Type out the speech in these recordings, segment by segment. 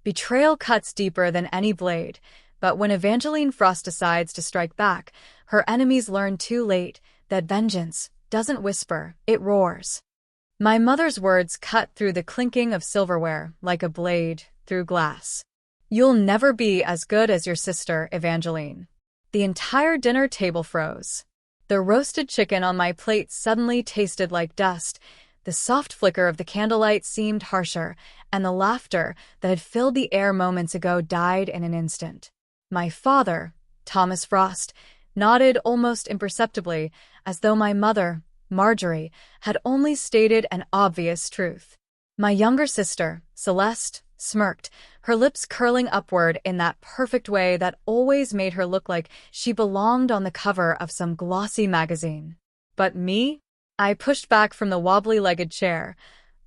Betrayal cuts deeper than any blade, but when Evangeline Frost decides to strike back, her enemies learn too late that vengeance doesn't whisper, it roars. My mother's words cut through the clinking of silverware like a blade through glass. You'll never be as good as your sister, Evangeline. The entire dinner table froze. The roasted chicken on my plate suddenly tasted like dust. The soft flicker of the candlelight seemed harsher, and the laughter that had filled the air moments ago died in an instant. My father, Thomas Frost, nodded almost imperceptibly, as though my mother, Marjorie, had only stated an obvious truth. My younger sister, Celeste, smirked, her lips curling upward in that perfect way that always made her look like she belonged on the cover of some glossy magazine. But me? I pushed back from the wobbly-legged chair,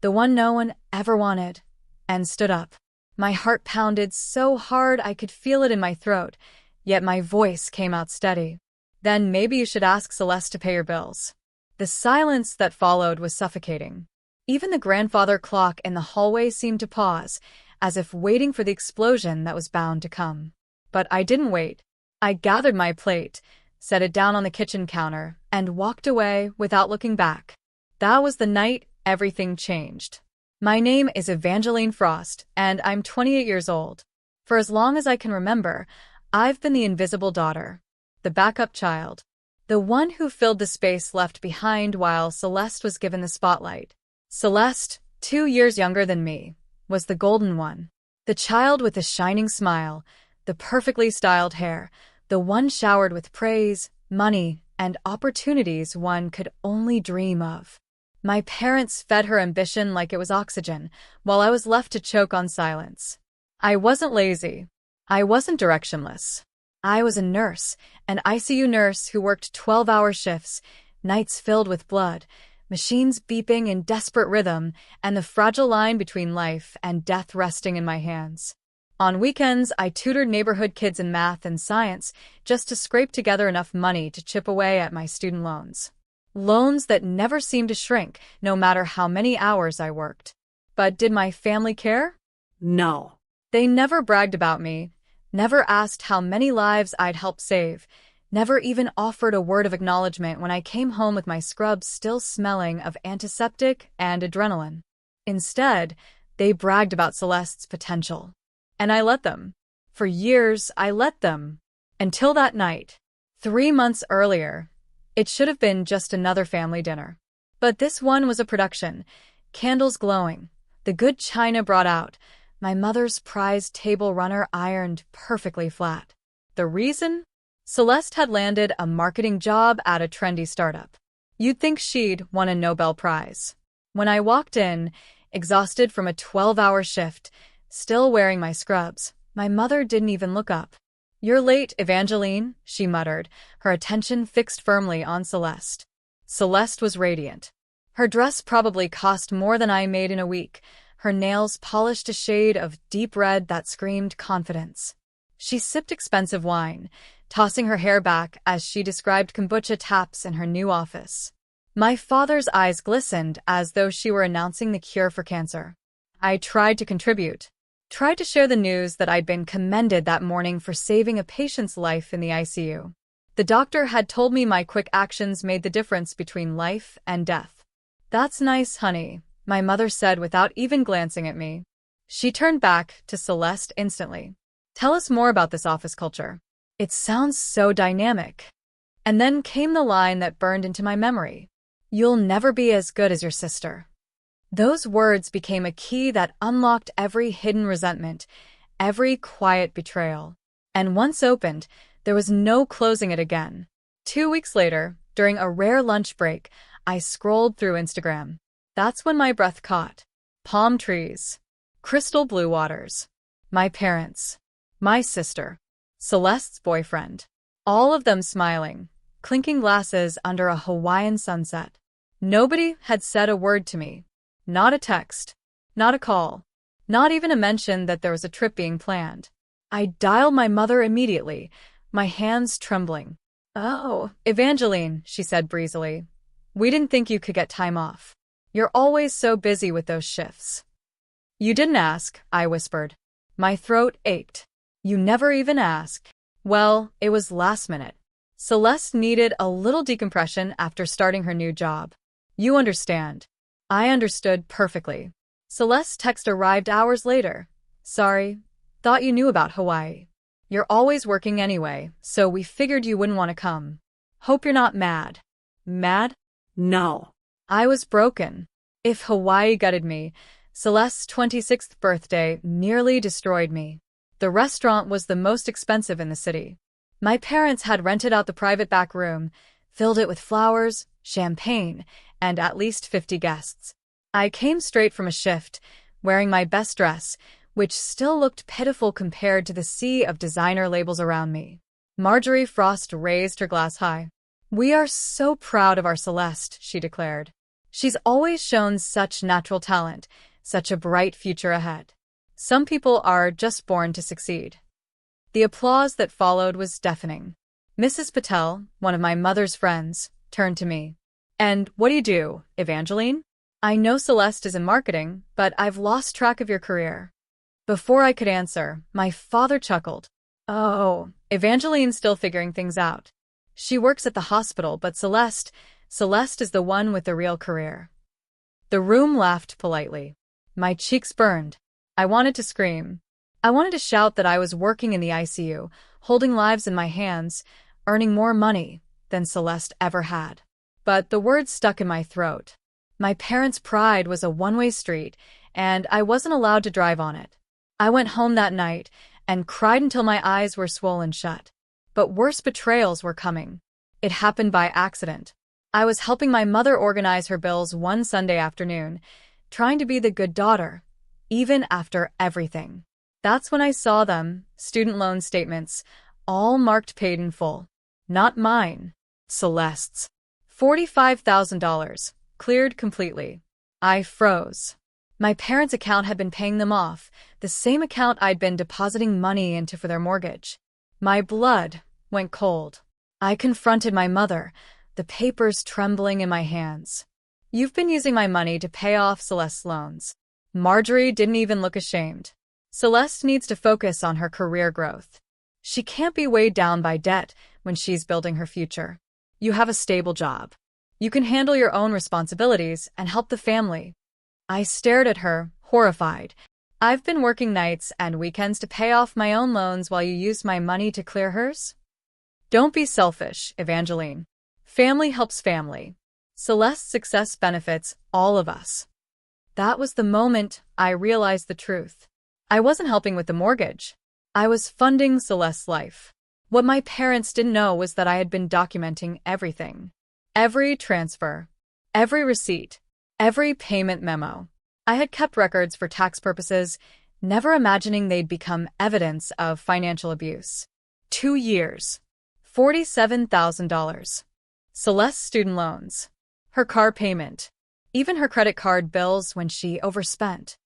the one no one ever wanted, and stood up. My heart pounded so hard I could feel it in my throat, yet my voice came out steady. Then maybe you should ask Celeste to pay your bills. The silence that followed was suffocating. Even the grandfather clock in the hallway seemed to pause, as if waiting for the explosion that was bound to come. But I didn't wait. I gathered my plate, set it down on the kitchen counter, and walked away without looking back. That was the night everything changed. My name is Evangeline Frost, and I'm 28 years old. For as long as I can remember, I've been the invisible daughter, the backup child, the one who filled the space left behind while Celeste was given the spotlight. Celeste, 2 years younger than me, was the golden one, the child with the shining smile, the perfectly styled hair, the one showered with praise, money, and opportunities one could only dream of. My parents fed her ambition like it was oxygen, while I was left to choke on silence. I wasn't lazy. I wasn't directionless. I was a nurse, an ICU nurse who worked 12-hour shifts, nights filled with blood, machines beeping in desperate rhythm, and the fragile line between life and death resting in my hands. On weekends, I tutored neighborhood kids in math and science just to scrape together enough money to chip away at my student loans. Loans that never seemed to shrink, no matter how many hours I worked. But did my family care? No. They never bragged about me, never asked how many lives I'd helped save, never even offered a word of acknowledgement when I came home with my scrubs still smelling of antiseptic and adrenaline. Instead, they bragged about Celeste's potential. And I let them. For years, I let them. Until that night. 3 months earlier, it should have been just another family dinner. But this one was a production. Candles glowing, the good china brought out, my mother's prized table runner ironed perfectly flat. The reason? Celeste had landed a marketing job at a trendy startup. You'd think she'd won a Nobel Prize. When I walked in, exhausted from a 12-hour shift, still wearing my scrubs, my mother didn't even look up. "You're late, Evangeline," she muttered, her attention fixed firmly on Celeste. Celeste was radiant. Her dress probably cost more than I made in a week, her nails polished a shade of deep red that screamed confidence. She sipped expensive wine, tossing her hair back as she described kombucha taps in her new office. My father's eyes glistened as though she were announcing the cure for cancer. I tried to contribute. Tried to share the news that I'd been commended that morning for saving a patient's life in the ICU. The doctor had told me my quick actions made the difference between life and death. "That's nice, honey," my mother said without even glancing at me. She turned back to Celeste instantly. "Tell us more about this office culture. It sounds so dynamic." And then came the line that burned into my memory. "You'll never be as good as your sister." Those words became a key that unlocked every hidden resentment, every quiet betrayal. And once opened, there was no closing it again. 2 weeks later, during a rare lunch break, I scrolled through Instagram. That's when my breath caught. Palm trees, crystal blue waters, my parents, my sister, Celeste's boyfriend, all of them smiling, clinking glasses under a Hawaiian sunset. Nobody had said a word to me. Not a text, not a call, not even a mention that there was a trip being planned. I dialed my mother immediately, my hands trembling. "Oh, Evangeline," she said breezily. "We didn't think you could get time off. You're always so busy with those shifts." "You didn't ask," I whispered. My throat ached. You never even asked. Well, it was last minute. Celeste needed a little decompression after starting her new job. You understand. I understood perfectly. Celeste's text arrived hours later. Sorry, thought you knew about Hawaii. You're always working anyway, so we figured you wouldn't want to come. Hope you're not mad. Mad? No. I was broken. If Hawaii gutted me, Celeste's 26th birthday nearly destroyed me. The restaurant was the most expensive in the city. My parents had rented out the private back room, filled it with flowers, champagne, and at least 50 guests. I came straight from a shift, wearing my best dress, which still looked pitiful compared to the sea of designer labels around me. Marjorie Frost raised her glass high. We are so proud of our Celeste, she declared. She's always shown such natural talent, such a bright future ahead. Some people are just born to succeed. The applause that followed was deafening. Mrs. Patel, one of my mother's friends, turned to me. And what do you do, Evangeline? I know Celeste is in marketing, but I've lost track of your career. Before I could answer, my father chuckled. Oh, Evangeline's still figuring things out. She works at the hospital, but Celeste is the one with the real career. The room laughed politely. My cheeks burned. I wanted to scream. I wanted to shout that I was working in the ICU, holding lives in my hands, earning more money than Celeste ever had. But the words stuck in my throat. My parents' pride was a one-way street, and I wasn't allowed to drive on it. I went home that night and cried until my eyes were swollen shut. But worse betrayals were coming. It happened by accident. I was helping my mother organize her bills one Sunday afternoon, trying to be the good daughter, even after everything. That's when I saw them, student loan statements, all marked paid in full. Not mine. Celeste's. $45,000, cleared completely. I froze. My parents' account had been paying them off, the same account I'd been depositing money into for their mortgage. My blood went cold. I confronted my mother, the papers trembling in my hands. You've been using my money to pay off Celeste's loans. Marjorie didn't even look ashamed. Celeste needs to focus on her career growth. She can't be weighed down by debt when she's building her future. You have a stable job. You can handle your own responsibilities and help the family. I stared at her, horrified. I've been working nights and weekends to pay off my own loans while you used my money to clear hers? Don't be selfish, Evangeline. Family helps family. Celeste's success benefits all of us. That was the moment I realized the truth. I wasn't helping with the mortgage. I was funding Celeste's life. What my parents didn't know was that I had been documenting everything. Every transfer, every receipt, every payment memo. I had kept records for tax purposes, never imagining they'd become evidence of financial abuse. 2 years. $47,000. Celeste's student loans. Her car payment. Even her credit card bills when she overspent.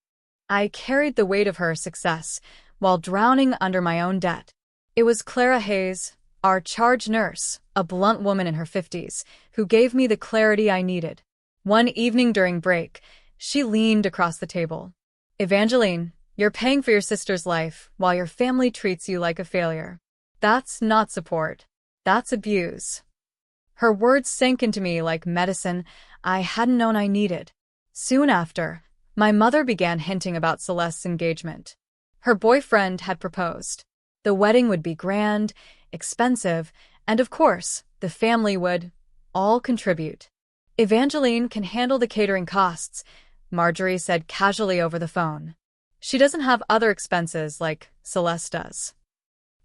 I carried the weight of her success while drowning under my own debt. It was Clara Hayes, our charge nurse, a blunt woman in her 50s, who gave me the clarity I needed. One evening during break, she leaned across the table. Evangeline, you're paying for your sister's life while your family treats you like a failure. That's not support. That's abuse. Her words sank into me like medicine I hadn't known I needed. Soon after, my mother began hinting about Celeste's engagement. Her boyfriend had proposed. The wedding would be grand, expensive, and of course, the family would all contribute. Evangeline can handle the catering costs, Marjorie said casually over the phone. She doesn't have other expenses like Celeste does.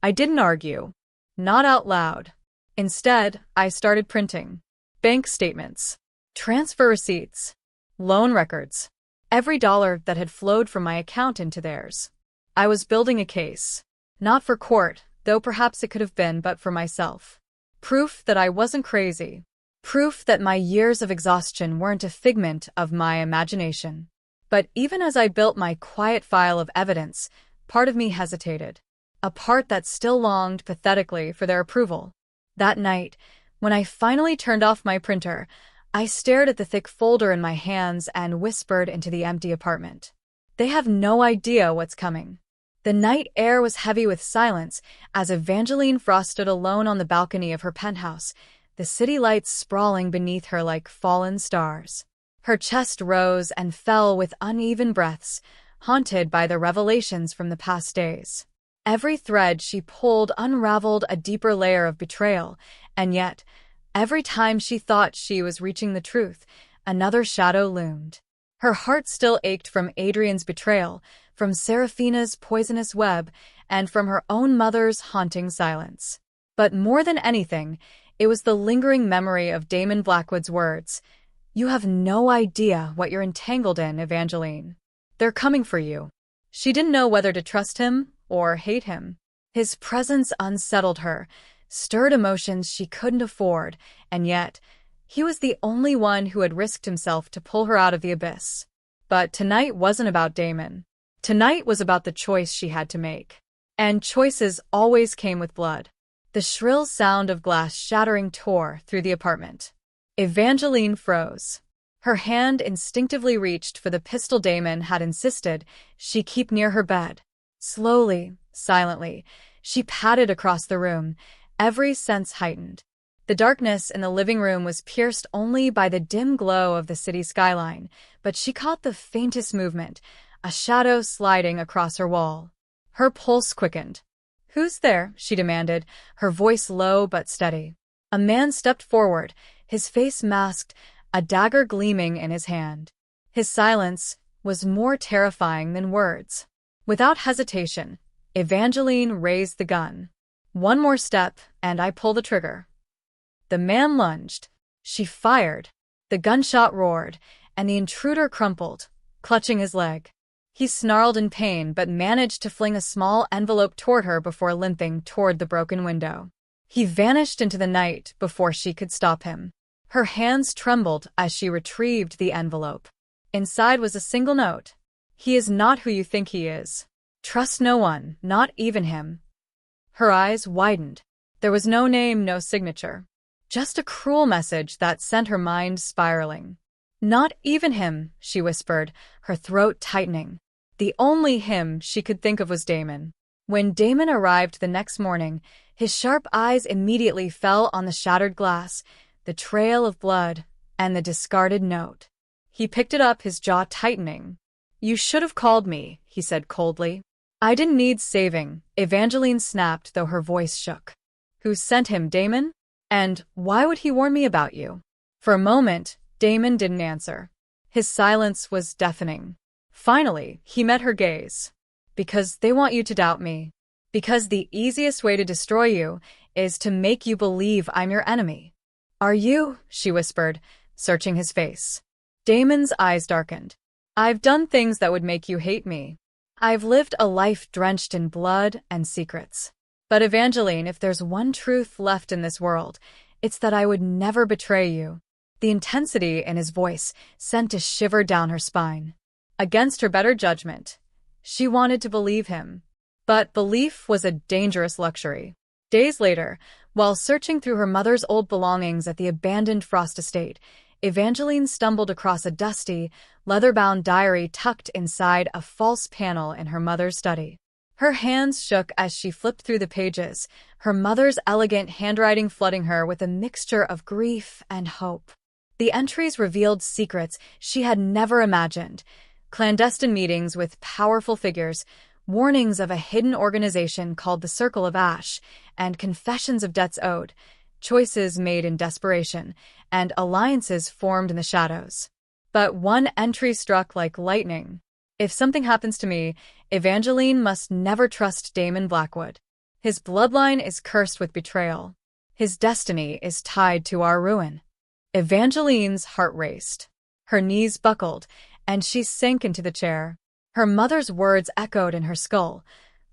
I didn't argue. Not out loud. Instead, I started printing. Bank statements. Transfer receipts. Loan records. Every dollar that had flowed from my account into theirs. I was building a case. Not for court, though perhaps it could have been, but for myself. Proof that I wasn't crazy. Proof that my years of exhaustion weren't a figment of my imagination. But even as I built my quiet file of evidence, part of me hesitated. A part that still longed pathetically for their approval. That night, when I finally turned off my printer, I stared at the thick folder in my hands and whispered into the empty apartment. They have no idea what's coming. The night air was heavy with silence as Evangeline Frost stood alone on the balcony of her penthouse, the city lights sprawling beneath her like fallen stars. Her chest rose and fell with uneven breaths, haunted by the revelations from the past days. Every thread she pulled unraveled a deeper layer of betrayal, and yet, every time she thought she was reaching the truth, another shadow loomed. Her heart still ached from Adrian's betrayal, from Seraphina's poisonous web, and from her own mother's haunting silence. But more than anything, it was the lingering memory of Damon Blackwood's words. "You have no idea what you're entangled in, Evangeline. They're coming for you." She didn't know whether to trust him or hate him. His presence unsettled her, stirred emotions she couldn't afford, and yet, he was the only one who had risked himself to pull her out of the abyss. But tonight wasn't about Damon. Tonight was about the choice she had to make. And choices always came with blood. The shrill sound of glass shattering tore through the apartment. Evangeline froze. Her hand instinctively reached for the pistol Damon had insisted she keep near her bed. Slowly, silently, she padded across the room, every sense heightened. The darkness in the living room was pierced only by the dim glow of the city skyline, but she caught the faintest movement, a shadow sliding across her wall. Her pulse quickened. "Who's there?" she demanded, her voice low but steady. A man stepped forward, his face masked, a dagger gleaming in his hand. His silence was more terrifying than words. Without hesitation, Evangeline raised the gun. "One more step, and I pull the trigger." The man lunged. She fired. The gunshot roared, and the intruder crumpled, clutching his leg. He snarled in pain but managed to fling a small envelope toward her before limping toward the broken window. He vanished into the night before she could stop him. Her hands trembled as she retrieved the envelope. Inside was a single note. "He is not who you think he is. Trust no one, not even him." Her eyes widened. There was no name, no signature. Just a cruel message that sent her mind spiraling. "Not even him," she whispered, her throat tightening. The only him she could think of was Damon. When Damon arrived the next morning, his sharp eyes immediately fell on the shattered glass, the trail of blood, and the discarded note. He picked it up, his jaw tightening. "You should have called me," he said coldly. "I didn't need saving," Evangeline snapped, though her voice shook. "Who sent him, Damon? And why would he warn me about you?" For a moment, Damon didn't answer. His silence was deafening. Finally, he met her gaze. "Because they want you to doubt me. Because the easiest way to destroy you is to make you believe I'm your enemy." "Are you?" she whispered, searching his face. Damon's eyes darkened. "I've done things that would make you hate me. I've lived a life drenched in blood and secrets. But Evangeline, if there's one truth left in this world, it's that I would never betray you." The intensity in his voice sent a shiver down her spine. Against her better judgment, she wanted to believe him. But belief was a dangerous luxury. Days later, while searching through her mother's old belongings at the abandoned Frost estate, Evangeline stumbled across a dusty, leather-bound diary tucked inside a false panel in her mother's study. Her hands shook as she flipped through the pages, her mother's elegant handwriting flooding her with a mixture of grief and hope. The entries revealed secrets she had never imagined: clandestine meetings with powerful figures, warnings of a hidden organization called the Circle of Ash, and confessions of debts owed, choices made in desperation, and alliances formed in the shadows. But one entry struck like lightning. "If something happens to me, Evangeline must never trust Damon Blackwood. His bloodline is cursed with betrayal. His destiny is tied to our ruin." Evangeline's heart raced. Her knees buckled, and she sank into the chair. Her mother's words echoed in her skull,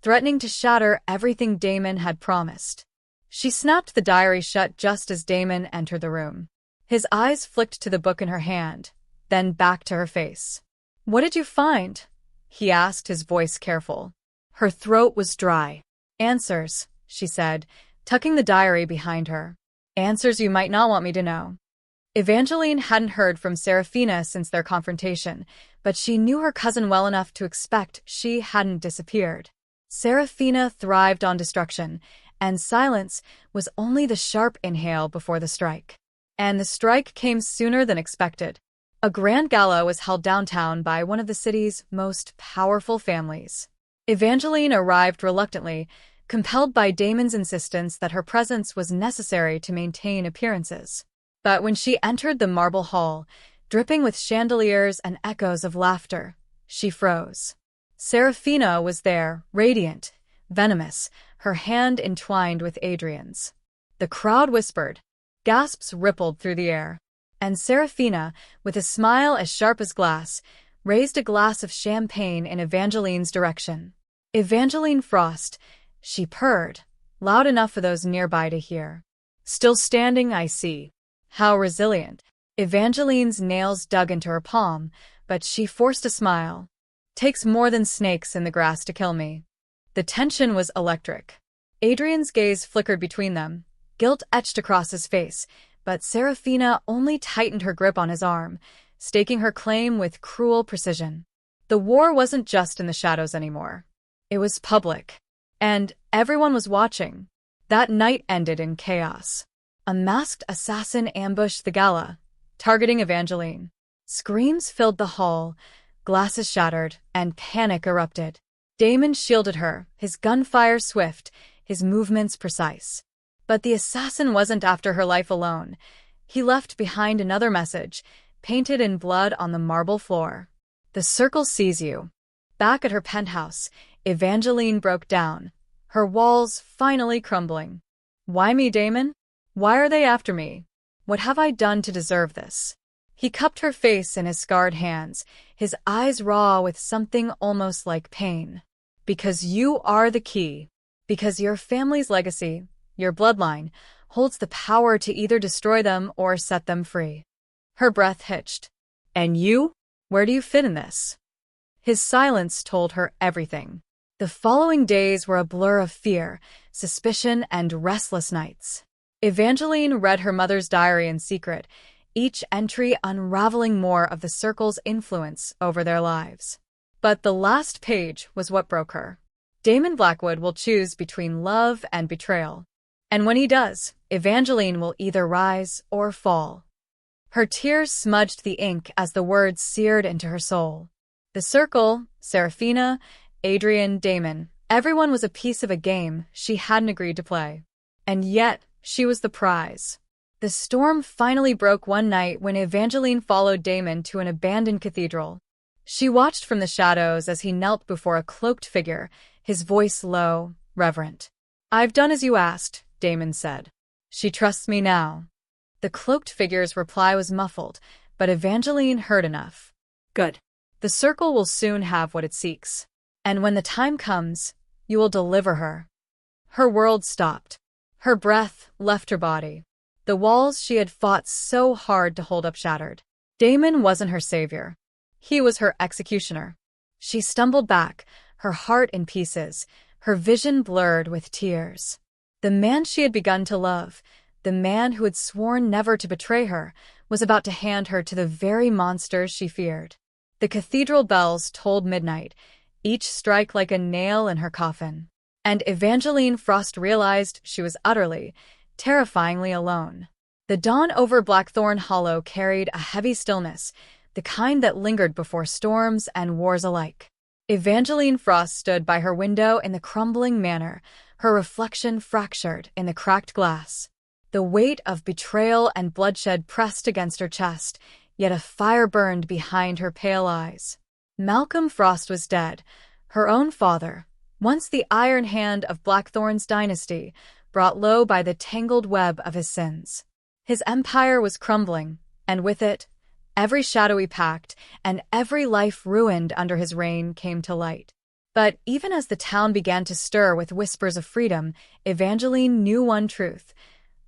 threatening to shatter everything Damon had promised. She snapped the diary shut just as Damon entered the room. His eyes flicked to the book in her hand, then back to her face. "What did you find?" he asked, his voice careful. Her throat was dry. "Answers," she said, tucking the diary behind her. "Answers you might not want me to know." Evangeline hadn't heard from Seraphina since their confrontation, but she knew her cousin well enough to expect she hadn't disappeared. Serafina thrived on destruction, and silence was only the sharp inhale before the strike. And the strike came sooner than expected. A grand gala was held downtown by one of the city's most powerful families. Evangeline arrived reluctantly, compelled by Damon's insistence that her presence was necessary to maintain appearances. But when she entered the marble hall, dripping with chandeliers and echoes of laughter, she froze. Serafina was there, radiant, venomous, her hand entwined with Adrian's. The crowd whispered. Gasps rippled through the air. And Serafina, with a smile as sharp as glass, raised a glass of champagne in Evangeline's direction. Evangeline Frost, she purred, loud enough for those nearby to hear. Still standing, I see. How resilient. Evangeline's nails dug into her palm, but she forced a smile. Takes more than snakes in the grass to kill me. The tension was electric. Adrian's gaze flickered between them, guilt etched across his face, but Serafina only tightened her grip on his arm, staking her claim with cruel precision. The war wasn't just in the shadows anymore. It was public. And everyone was watching. That night ended in chaos. A masked assassin ambushed the gala, targeting Evangeline. Screams filled the hall, glasses shattered, and panic erupted. Damon shielded her, his gunfire swift, his movements precise. But the assassin wasn't after her life alone. He left behind another message, painted in blood on the marble floor. The circle sees you. Back at her penthouse, Evangeline broke down, her walls finally crumbling. Why me, Damon? Why are they after me? What have I done to deserve this? He cupped her face in his scarred hands, his eyes raw with something almost like pain. Because you are the key. Because your family's legacy, your bloodline, holds the power to either destroy them or set them free. Her breath hitched. And you? Where do you fit in this? His silence told her everything. The following days were a blur of fear, suspicion, and restless nights. Evangeline read her mother's diary in secret, each entry unraveling more of the circle's influence over their lives. But the last page was what broke her. Damon Blackwood will choose between love and betrayal. And when he does, Evangeline will either rise or fall. Her tears smudged the ink as the words seared into her soul. The circle, Serafina, Adrian, Damon, everyone was a piece of a game she hadn't agreed to play. And yet, she was the prize. The storm finally broke one night when Evangeline followed Damon to an abandoned cathedral. She watched from the shadows as he knelt before a cloaked figure, his voice low, reverent. I've done as you asked, Damon said. She trusts me now. The cloaked figure's reply was muffled, but Evangeline heard enough. Good. The circle will soon have what it seeks. And when the time comes, you will deliver her. Her world stopped. Her breath left her body. The walls she had fought so hard to hold up shattered. Damon wasn't her savior. He was her executioner. She stumbled back, her heart in pieces, her vision blurred with tears. The man she had begun to love, the man who had sworn never to betray her, was about to hand her to the very monsters she feared. The cathedral bells tolled midnight, each strike like a nail in her coffin. And Evangeline Frost realized she was utterly, terrifyingly alone. The dawn over Blackthorn Hollow carried a heavy stillness, the kind that lingered before storms and wars alike. Evangeline Frost stood by her window in the crumbling manor, her reflection fractured in the cracked glass. The weight of betrayal and bloodshed pressed against her chest, yet a fire burned behind her pale eyes. Malcolm Frost was dead, her own father, once the iron hand of Blackthorn's dynasty, brought low by the tangled web of his sins. His empire was crumbling, and with it, every shadowy pact and every life ruined under his reign came to light. But even as the town began to stir with whispers of freedom, Evangeline knew one truth.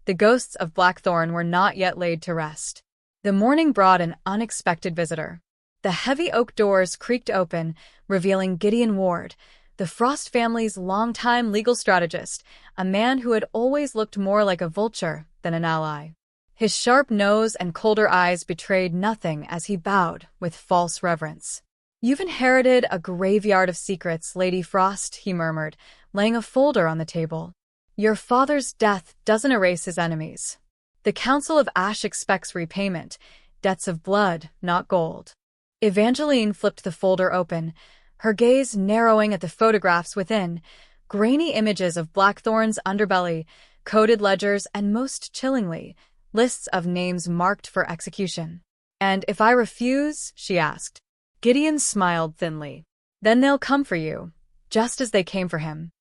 The ghosts of Blackthorn were not yet laid to rest. The morning brought an unexpected visitor. The heavy oak doors creaked open, revealing Gideon Ward, the Frost family's longtime legal strategist, a man who had always looked more like a vulture than an ally. His sharp nose and colder eyes betrayed nothing as he bowed with false reverence. "You've inherited a graveyard of secrets, Lady Frost," he murmured, laying a folder on the table. "Your father's death doesn't erase his enemies. The Council of Ash expects repayment, debts of blood, not gold." Evangeline flipped the folder open, her gaze narrowing at the photographs within, grainy images of Blackthorn's underbelly, coded ledgers, and most chillingly, lists of names marked for execution. "And if I refuse?" she asked. Gideon smiled thinly. "Then they'll come for you, just as they came for him."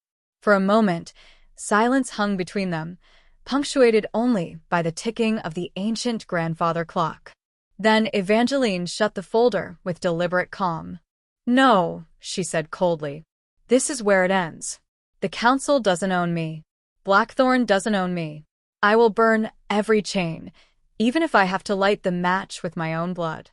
For a moment, silence hung between them, punctuated only by the ticking of the ancient grandfather clock. Then Evangeline shut the folder with deliberate calm. "No," she said coldly. "This is where it ends. The council doesn't own me. Blackthorn doesn't own me. I will burn every chain, even if I have to light the match with my own blood."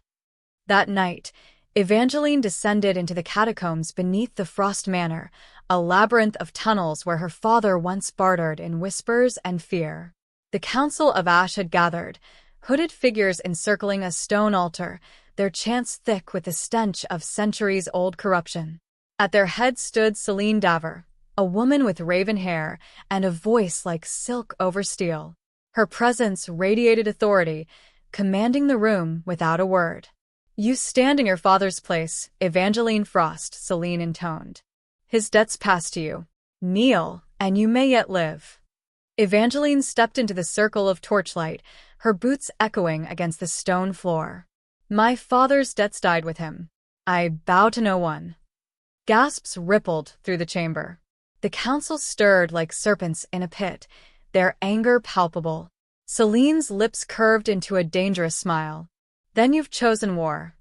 That night, Evangeline descended into the catacombs beneath the Frost Manor, a labyrinth of tunnels where her father once bartered in whispers and fear. The Council of Ash had gathered, hooded figures encircling a stone altar, their chants thick with the stench of centuries-old corruption. At their head stood Celine Daver, a woman with raven hair and a voice like silk over steel. Her presence radiated authority, commanding the room without a word. "You stand in your father's place, Evangeline Frost," Celine intoned. "His debt's passed to you. Kneel, and you may yet live." Evangeline stepped into the circle of torchlight, her boots echoing against the stone floor. "My father's debts died with him. I bow to no one." Gasps rippled through the chamber. The council stirred like serpents in a pit, their anger palpable. Celine's lips curved into a dangerous smile. "Then you've chosen war."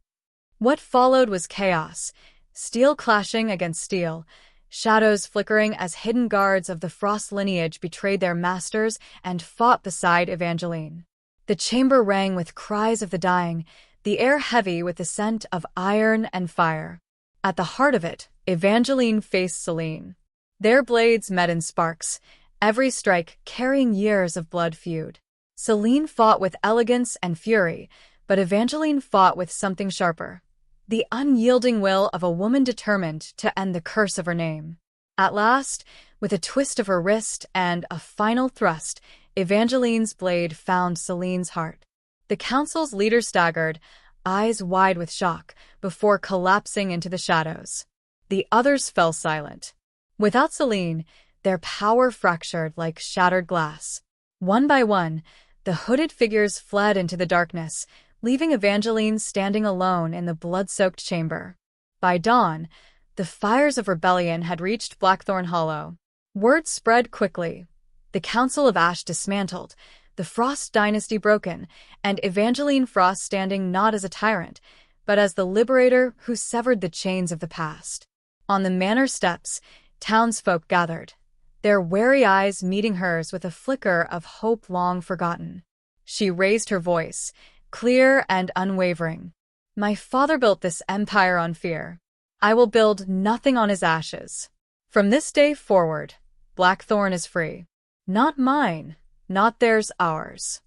What followed was chaos, steel clashing against steel, shadows flickering as hidden guards of the Frost lineage betrayed their masters and fought beside Evangeline. The chamber rang with cries of the dying, the air heavy with the scent of iron and fire. At the heart of it, Evangeline faced Celine. Their blades met in sparks, every strike carrying years of blood feud. Celine fought with elegance and fury, but Evangeline fought with something sharper, the unyielding will of a woman determined to end the curse of her name. At last, with a twist of her wrist and a final thrust, Evangeline's blade found Celine's heart. The council's leader staggered, eyes wide with shock, before collapsing into the shadows. The others fell silent. Without Celine, their power fractured like shattered glass. One by one, the hooded figures fled into the darkness, leaving Evangeline standing alone in the blood-soaked chamber. By dawn, the fires of rebellion had reached Blackthorn Hollow. Word spread quickly. The Council of Ash dismantled, the Frost dynasty broken, and Evangeline Frost standing not as a tyrant, but as the liberator who severed the chains of the past. On the manor steps, townsfolk gathered, their wary eyes meeting hers with a flicker of hope long forgotten. She raised her voice, clear and unwavering. "My father built this empire on fear. I will build nothing on his ashes. From this day forward, Blackthorn is free. Not mine, not theirs, ours."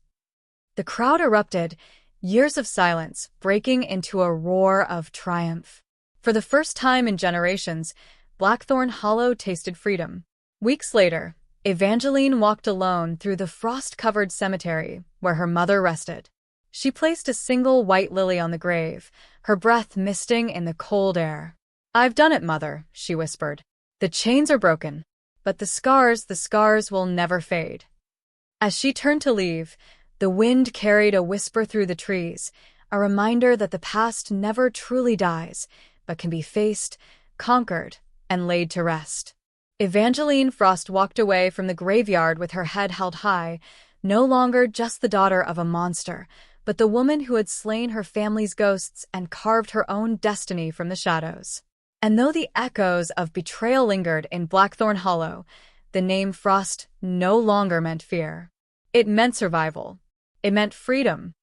The crowd erupted, years of silence breaking into a roar of triumph. For the first time in generations, Blackthorn Hollow tasted freedom. Weeks later, Evangeline walked alone through the frost-covered cemetery where her mother rested. She placed a single white lily on the grave, her breath misting in the cold air. "I've done it, Mother," she whispered. "The chains are broken, but the scars will never fade." As she turned to leave, the wind carried a whisper through the trees, a reminder that the past never truly dies, but can be faced, conquered, and laid to rest. Evangeline Frost walked away from the graveyard with her head held high, no longer just the daughter of a monster, but the woman who had slain her family's ghosts and carved her own destiny from the shadows. And though the echoes of betrayal lingered in Blackthorn Hollow, the name Frost no longer meant fear. It meant survival. It meant freedom.